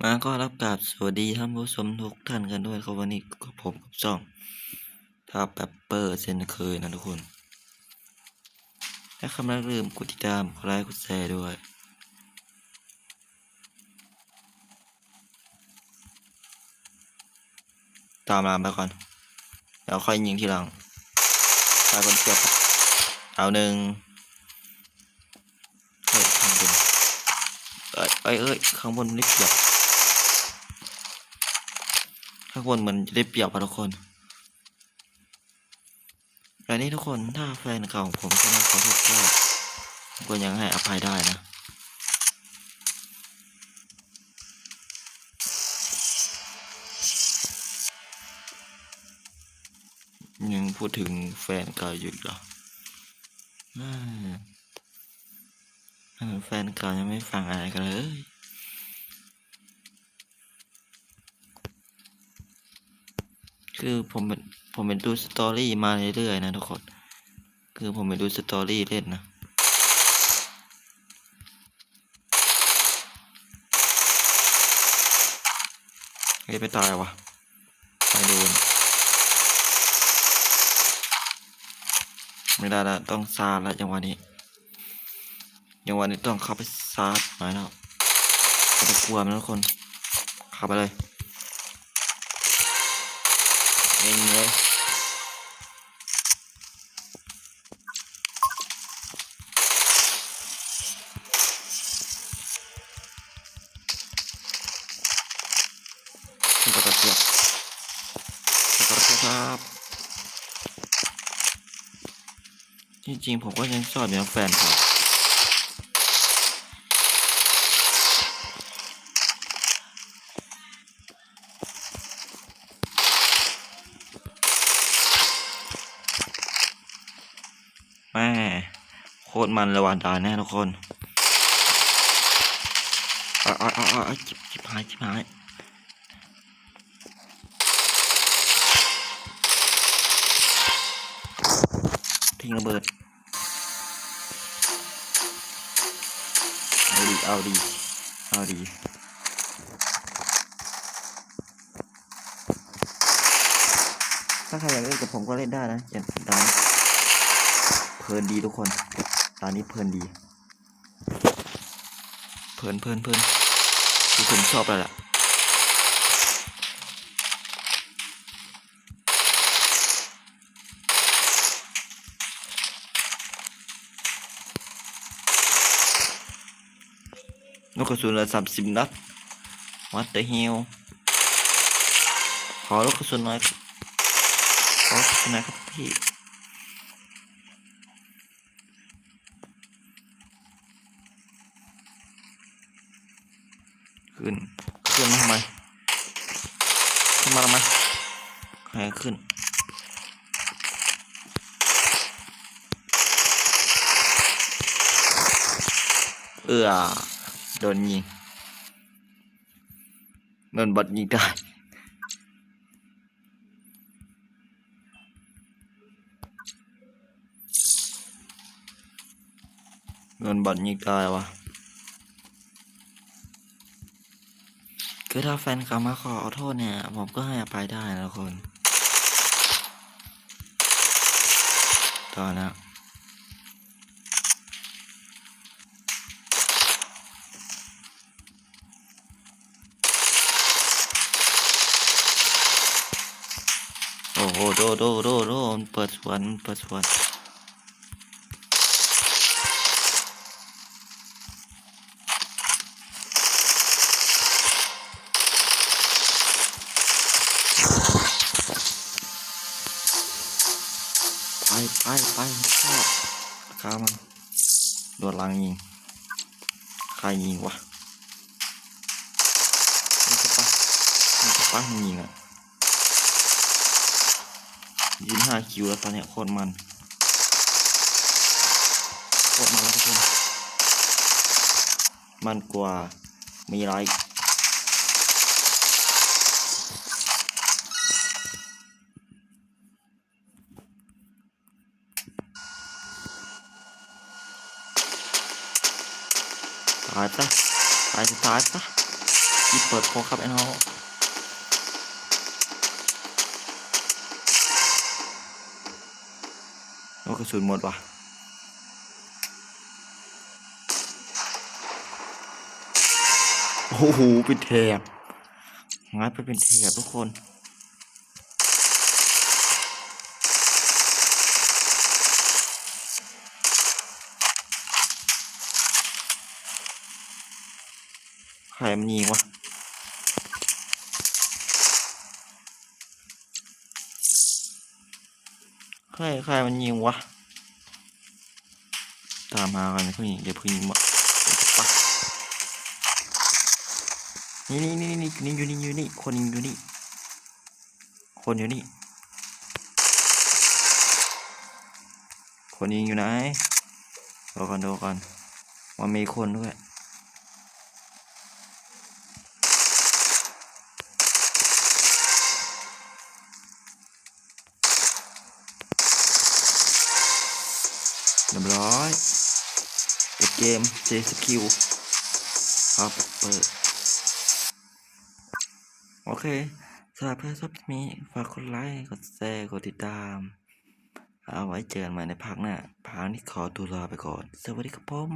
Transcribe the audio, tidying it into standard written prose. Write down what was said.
มาก็รับกราบสวัสดีท่านผู้ชมทุกท่านกันด้วยครับวันนี้ก็ผมกับช่องท้าแปปเปอร์เช่นเคยนะทุกคนและคำแรกลืมกดติดตามกดไลค์กดแชร์ด้วยตามมาก่อนแล้วค่อยยิงทีหลังตายคนเจ็บเอาหนึ่งเฮ้ยข้างบนข้างบนได้เปรียบข้างบนมันจะได้เปรียบทุกคนแต่นี่ทุกคนถ้าแฟนเก่าผมชนะขอโทษก็ยังให้อภัยได้นะยังพูดถึงแฟนเก่าอยู่เหรอแฟนเก่ายังไม่ฟังอะไรกันเลยคือผมเป็นดูสตอรี่มาเรื่อยๆนะทุกคนคือผมเป็นดูสตอรี่เล่นนะไปตายวะไม่โดนไม่ได้ละต้องซาดละจังหวะนี้ต้องเข้าไปซาดหน่อยแล้วไม่ต้องกลัวมันทุกคนเข้าไปเลยเองเลยกระเทียบครับจริงๆผมก็ยังชอบอย่างแฟนครับแม่โคตรมันเลยวันตาแน่ทุกคนจิบหายทิ้งระเบิดเอาดีถ้าใครอยากเล่นกับผมก็เล่นได้นะเจ็ดตาเพลินดีทุกคนตานี้เพลินดีเพลินที่ผมชอบแล้วล่ะนกกระสุนละ30 นัดวัดเดอะฮิลขอลูกกระสุนหน่อยครับพี่ขึ้นมาทำไมให้ขึ้นโดนยิงโดนบอทยิงได้วะคือถ้าแฟนเขามาขอโทษเนี่ยผมก็ให้อภัยได้นะคนตอนนะโอ้โหโดเปิดสวนไปพ่อข้ามันโดนลังยิงใครยิงวะนี่จะปะยิงอ่ะ25 คิวแล้วตอนเนี้ยโคตรมันแล้วทุกคนมันกว่ามีไรตายซะ ที่เปิดโปรครับไอ้น้องโอ้กระสุนหมดว่ะโอ้โหเป็นแถบงัดไปเป็นแถบทุกคนใครมันยิงวะใครมันยิงวะตามมากันผู้หญิงเดี๋ยวผู้หญิงมาปะนี่อยู่นี่คนยิงอยู่นี่คนอยู่นี่คนยิงอยู่ไหนดูก่อนว่ามีคนด้วยเรียบร้อยปิดเกมเจสคิวครับเปิดโอเคสำหรับเพื่อนชอบนี้ฝากกดไลค์กดแชร์กดติดตามเอาไว้เจอกันใหม่ในภาคหน้าภาคนี้ขอตัวลาไปก่อนสวัสดีครับผม